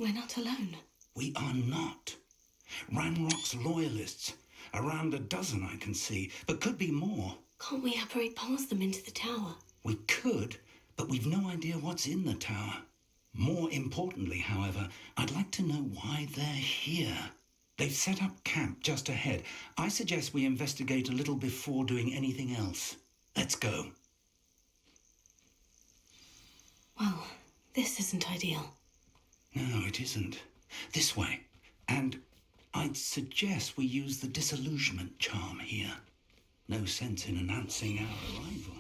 We're not alone. We are not. Ranrock's loyalists. Around a dozen I can see, but could be more. Can't we apparate past them into the tower? We could, but we've no idea what's in the tower. More importantly, however, I'd like to know why they're here. They've set up camp just ahead. I suggest we investigate a little before doing anything else. Let's go. Well, this isn't ideal. No, it isn't. This way. And I'd suggest we use the disillusionment charm here. No sense in announcing our arrival.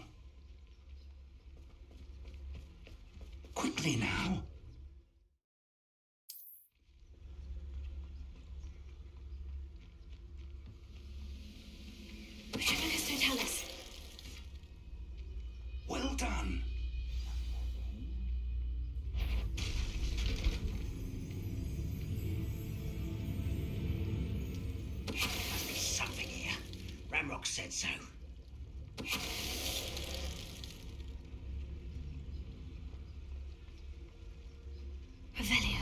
Quickly now. Petrificus Totalis. Well done. Must be something here. Ranrock said so. Revelio.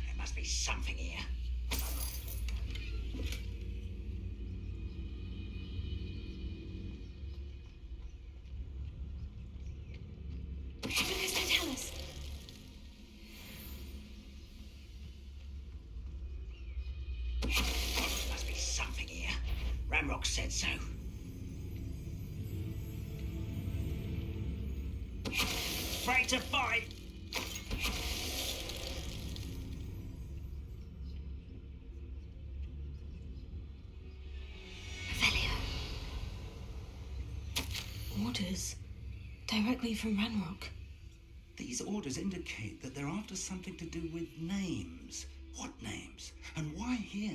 There must be something here. Petrificus Totalis. Must be something here. Ranrock said so. Ready to fight! Revelio. Orders. Directly from Ranrock. These orders indicate that they're after something to do with names. What names? And why here?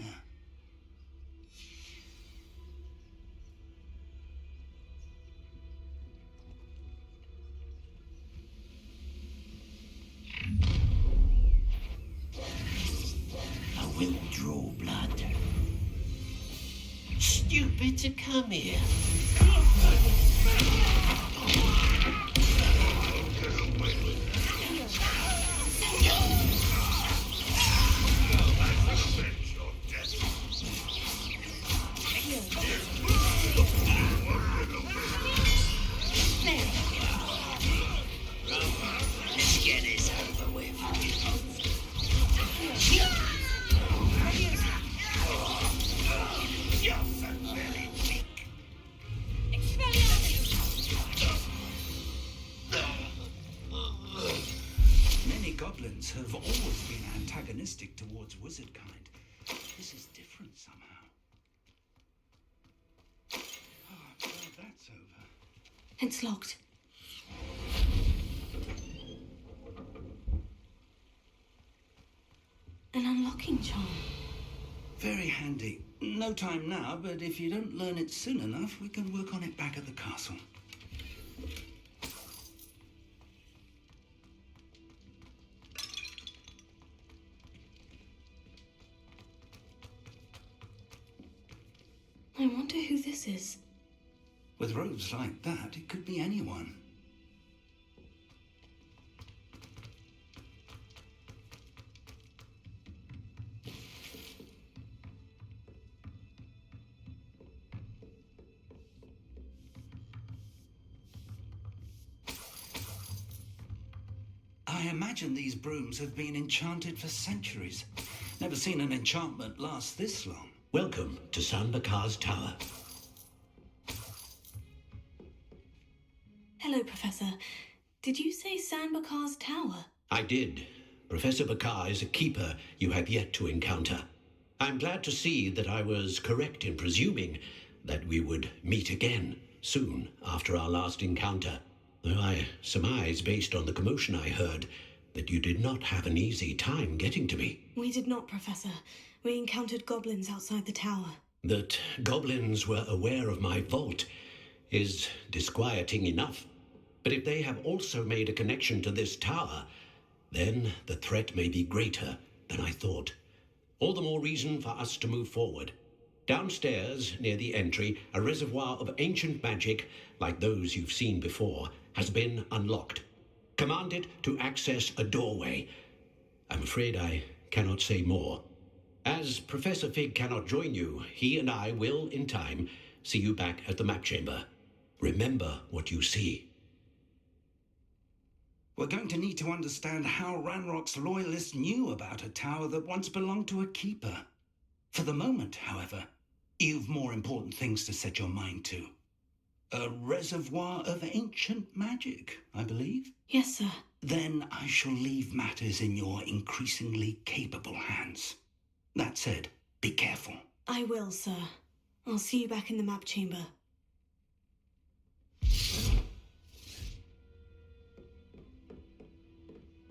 I will draw blood. Stupid to come here. Let's get this over with. You're very weak. Many goblins have always been antagonistic towards wizard kind. This is different somehow. Oh, I'm glad that's over. It's locked. An unlocking charm. Very handy. No time now, but if you don't learn it soon enough, we can work on it back at the castle. I wonder who this is. With robes like that, it could be anyone. I imagine these brooms have been enchanted for centuries. Never seen an enchantment last this long. Welcome to San Bakar's Tower. Hello, Professor. Did you say San Bakar's Tower? I did. Professor Bakar is a keeper you have yet to encounter. I'm glad to see that I was correct in presuming that we would meet again soon after our last encounter. Though I surmise, based on the commotion I heard, that you did not have an easy time getting to me. We did not, Professor. We encountered goblins outside the tower. That goblins were aware of my vault is disquieting enough. But if they have also made a connection to this tower, then the threat may be greater than I thought. All the more reason for us to move forward. Downstairs, near the entry, a reservoir of ancient magic, like those you've seen before, has been unlocked. Command it to access a doorway. I'm afraid I cannot say more. As Professor Fig cannot join you, he and I will, in time, see you back at the map chamber. Remember what you see. We're going to need to understand how Ranrock's loyalists knew about a tower that once belonged to a keeper. For the moment, however, you've more important things to set your mind to. A reservoir of ancient magic, I believe? Yes, sir. Then I shall leave matters in your increasingly capable hands. That said, be careful. I will, sir. I'll see you back in the map chamber.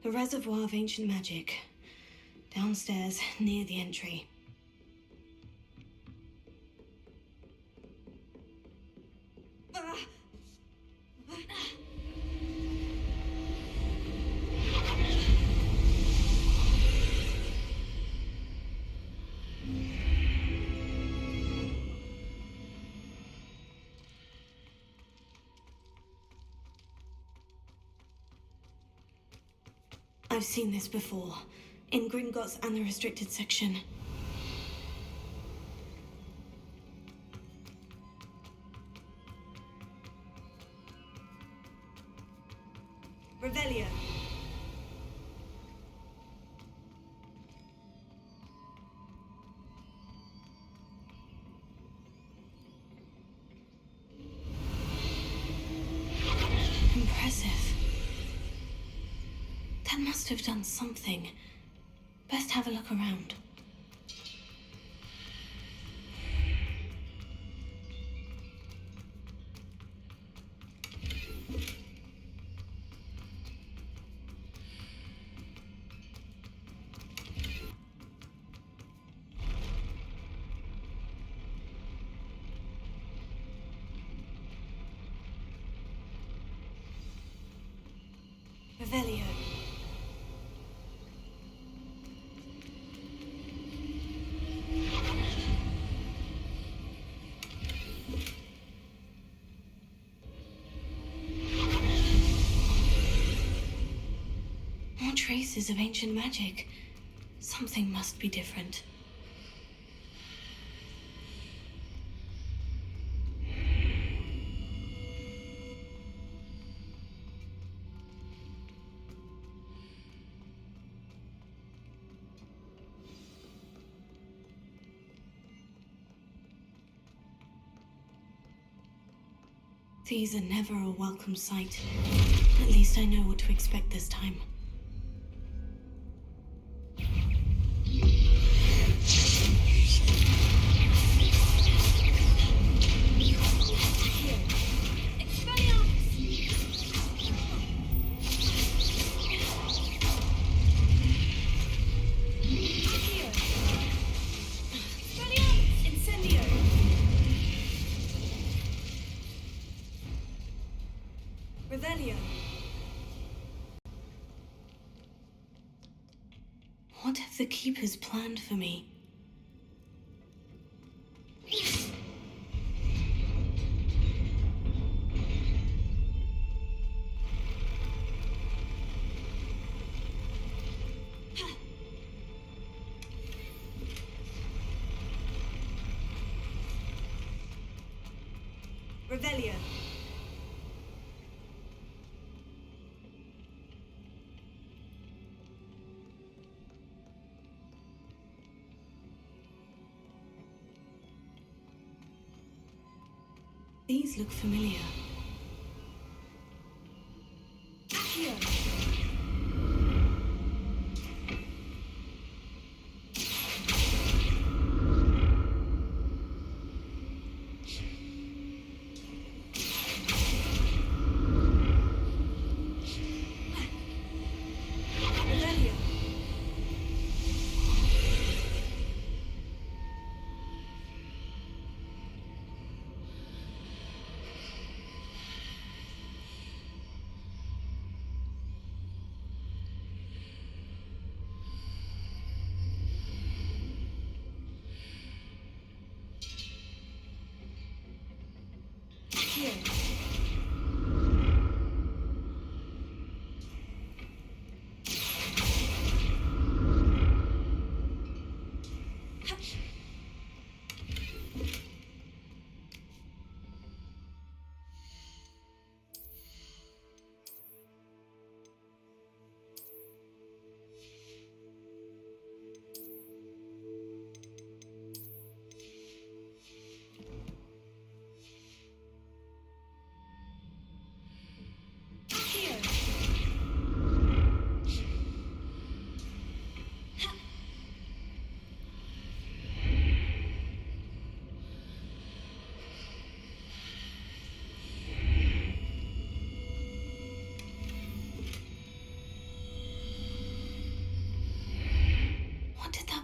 The reservoir of ancient magic. Downstairs, near the entry. I've seen this before, in Gringotts and the restricted section. Revelio. Impressive. That must have done something. Best have a look around. Revelio. More traces of ancient magic. Something must be different. These are never a welcome sight. At least I know what to expect this time. Revelio. What have the Keepers planned for me? Revelio. These look familiar. Accio. Revelio.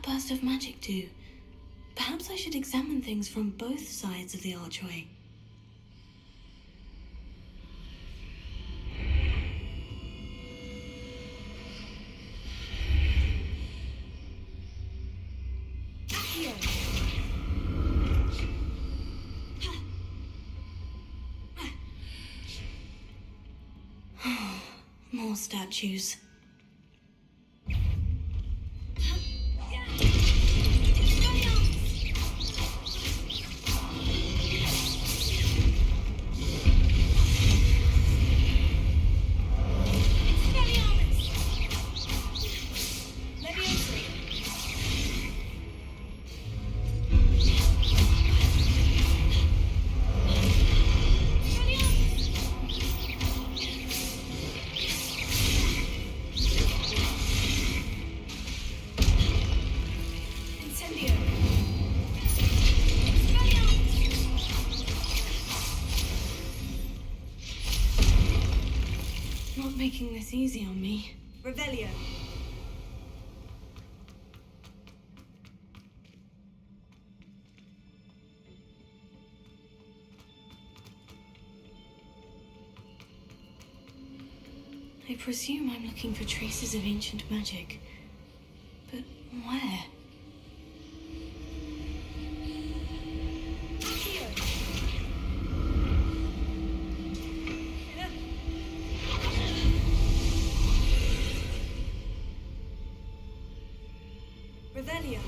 burst of magic do? Perhaps I should examine things from both sides of the archway. More statues. Not making this easy on me. Revelio. I presume I'm looking for traces of ancient magic. But where? Revelio.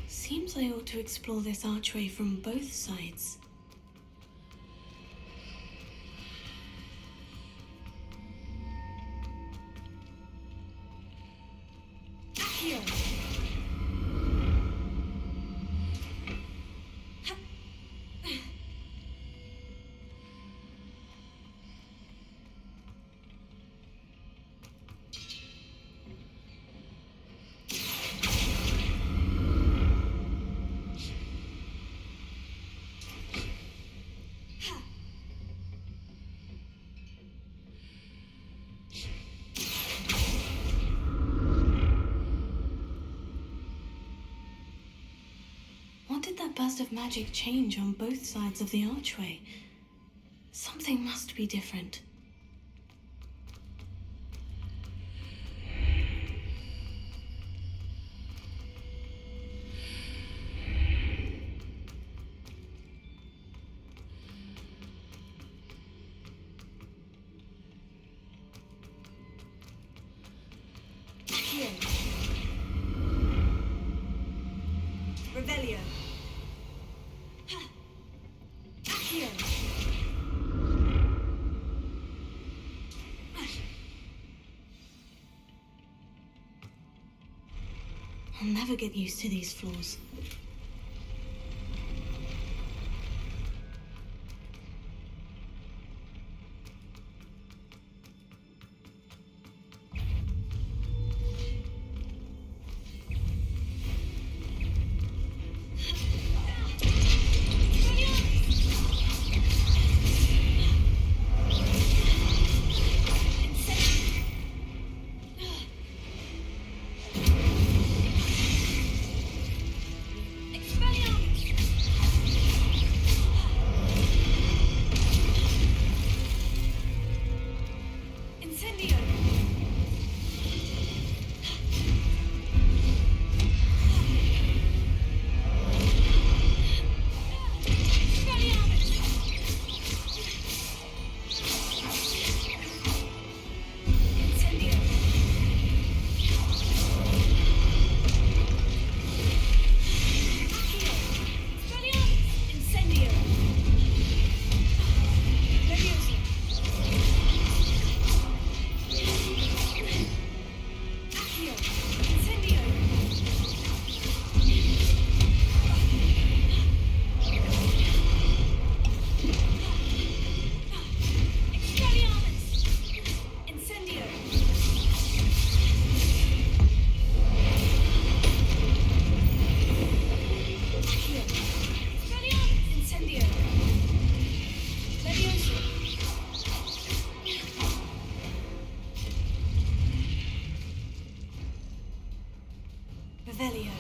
Seems I ought to explore this archway from both sides. What did that burst of magic change on both sides of the archway? Something must be different. Revelio. I'll never get used to these floors. Revelio.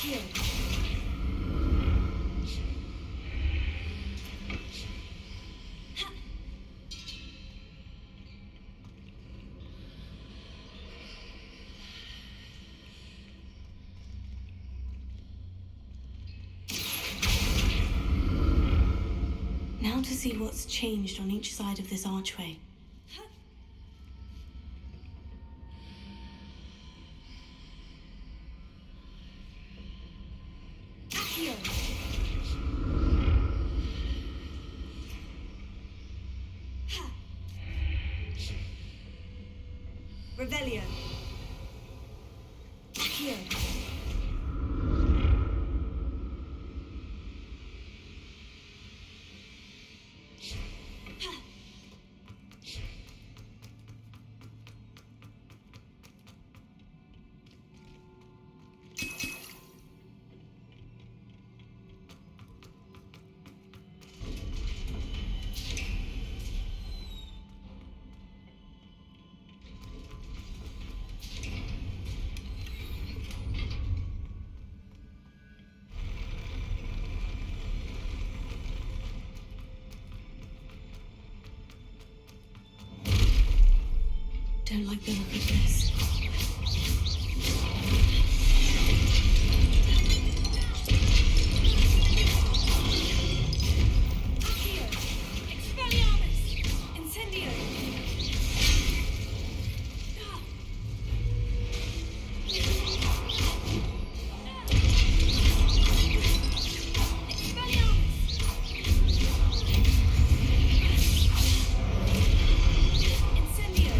Here. Now to see what's changed on each side of this archway. Here. Revelio. Here. Don't like the look of this. Here. Expelliarmus. Incendio. Expelliarmus. Incendio.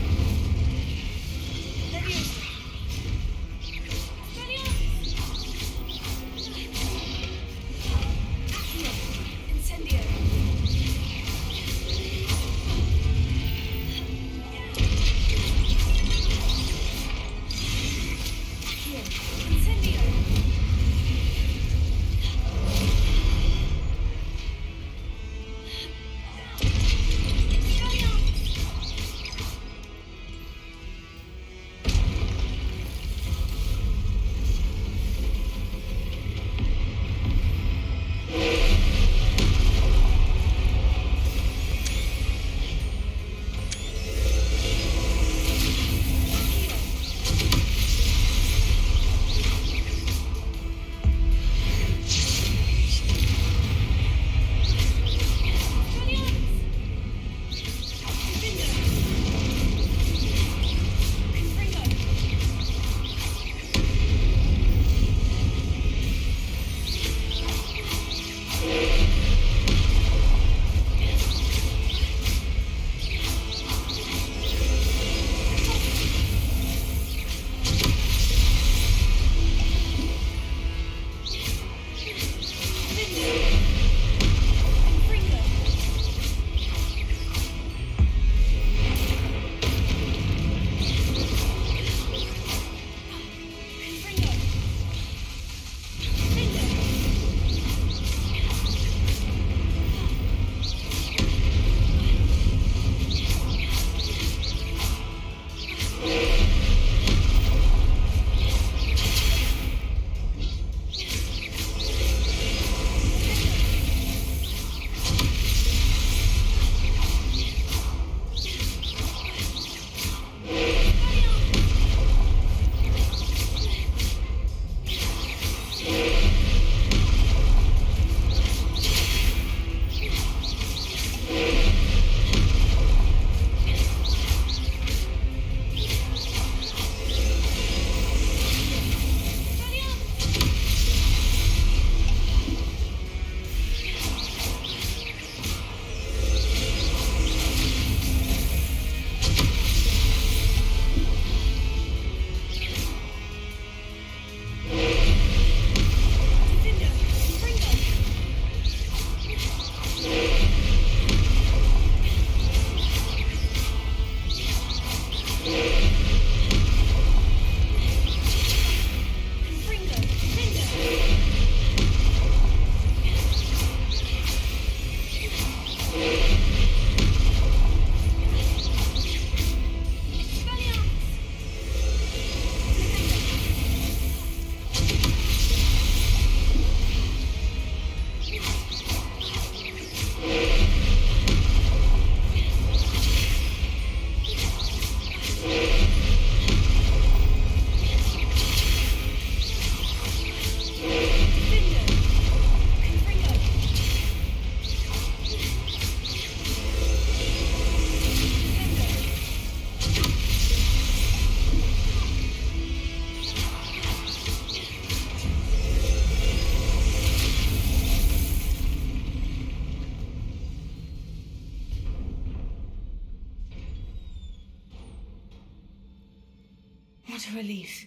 What a relief.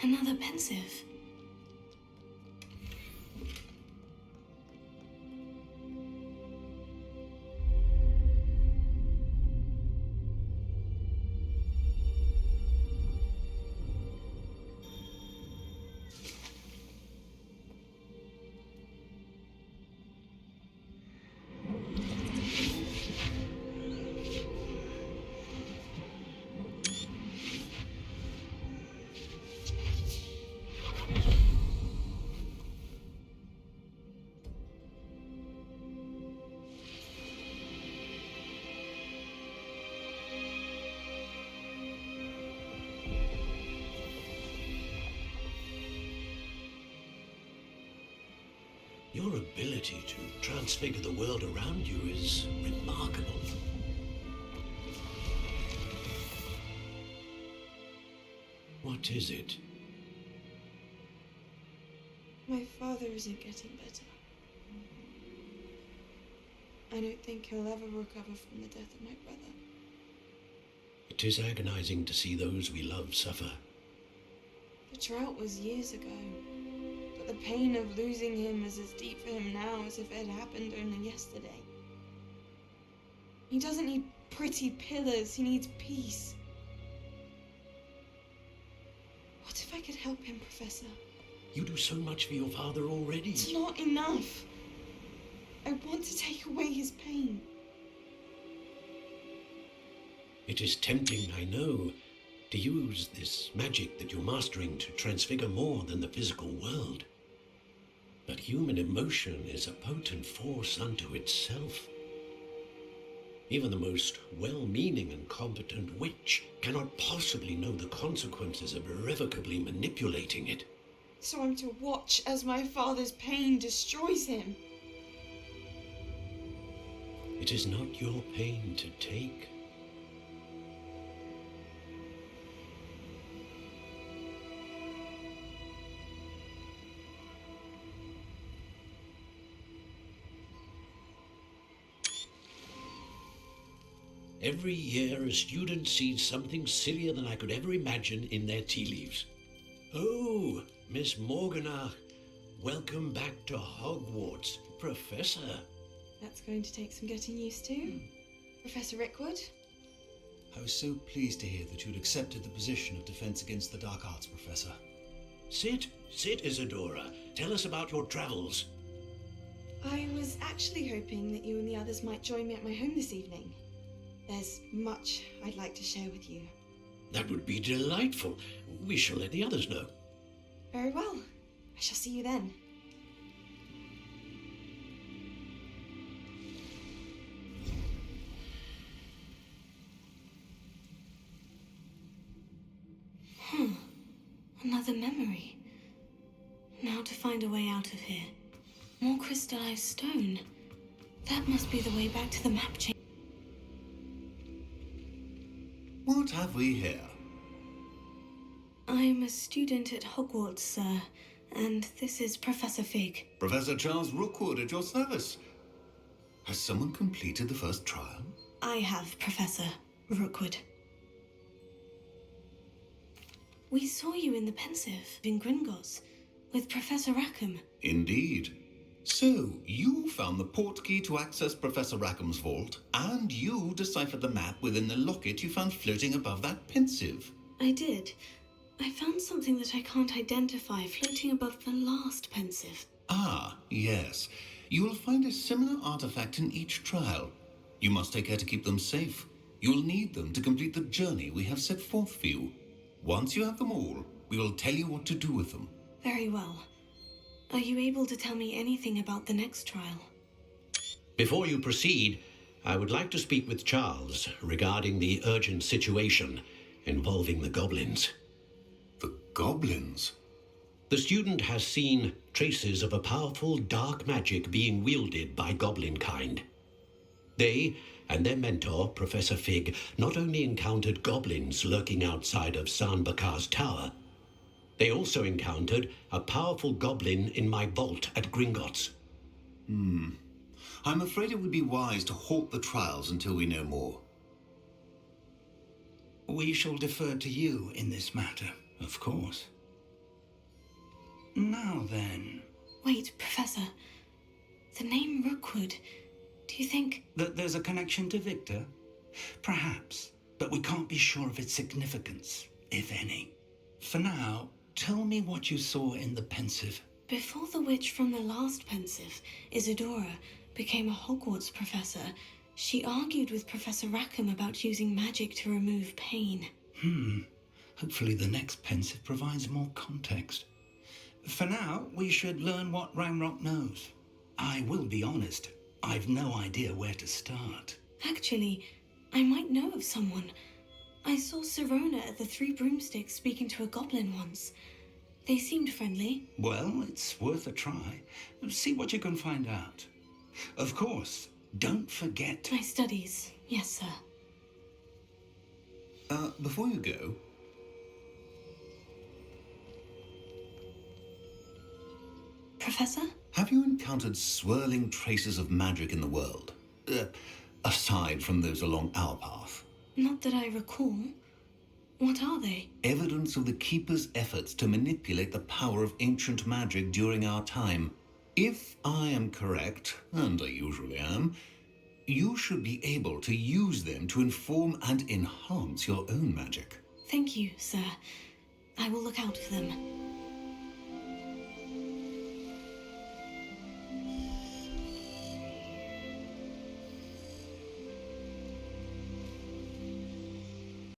Another pensive. Your ability to transfigure the world around you is remarkable. What is it? My father isn't getting better. I don't think he'll ever recover from the death of my brother. It is agonizing to see those we love suffer. The drought was years ago, but the pain of losing him is as deep for him now as if it had happened only yesterday. He doesn't need pretty pillars, he needs peace. What if I could help him, Professor? You do so much for your father already. It's not enough. I want to take away his pain. It is tempting, I know, to use this magic that you're mastering to transfigure more than the physical world. But human emotion is a potent force unto itself. Even the most well-meaning and competent witch cannot possibly know the consequences of irrevocably manipulating it. So I'm to watch as my father's pain destroys him. It is not your pain to take. Every year, a student sees something sillier than I could ever imagine in their tea leaves. Oh, Miss Morganach, welcome back to Hogwarts, Professor. That's going to take some getting used to. Professor Rickwood? I was so pleased to hear that you'd accepted the position of Defense Against the Dark Arts, Professor. Sit, Isadora. Tell us about your travels. I was actually hoping that you and the others might join me at my home this evening. There's much I'd like to share with you. That would be delightful. We shall let the others know. Very well. I shall see you then. Another memory. Now to find a way out of here. More crystallized stone. That must be the way back to the map chain. What have we here? I'm a student at Hogwarts, sir, and this is Professor Fig. Professor Charles Rookwood at your service. Has someone completed the first trial? I have, Professor Rookwood. We saw you in the pensive in Gringotts with Professor Rackham. Indeed. So, you found the portkey to access Professor Rackham's vault, and you deciphered the map within the locket you found floating above that pensive. I did. I found something that I can't identify floating above the last pensive. Ah, yes. You will find a similar artifact in each trial. You must take care to keep them safe. You'll need them to complete the journey we have set forth for you. Once you have them all, we will tell you what to do with them. Very well. Are you able to tell me anything about the next trial? Before you proceed, I would like to speak with Charles regarding the urgent situation involving the goblins. The goblins? The student has seen traces of a powerful dark magic being wielded by goblin kind. They and their mentor, Professor Fig, not only encountered goblins lurking outside of San Bakar's tower, they also encountered a powerful goblin in my vault at Gringotts. I'm afraid it would be wise to halt the trials until we know more. We shall defer to you in this matter, of course. Now then, Wait, Professor. The name Rookwood. Do you think... that there's a connection to Victor? Perhaps, but we can't be sure of its significance, if any. For now, tell me what you saw in the pensive. Before the witch from the last pensive, Isadora, became a Hogwarts professor, she argued with Professor Rackham about using magic to remove pain. Hopefully the next pensive provides more context. For now, we should learn what Ranrock knows. I will be honest, I've no idea where to start. Actually, I might know of someone. I saw Sirona at the Three Broomsticks speaking to a goblin once. They seemed friendly. Well, it's worth a try. See what you can find out. Of course, don't forget... My studies, yes, sir. Before you go, Professor? have you encountered swirling traces of magic in the world? Aside from those along our path. Not that I recall. What are they? Evidence of the Keeper's efforts to manipulate the power of ancient magic during our time. If I am correct, and I usually am, you should be able to use them to inform and enhance your own magic. Thank you, sir. I will look out for them.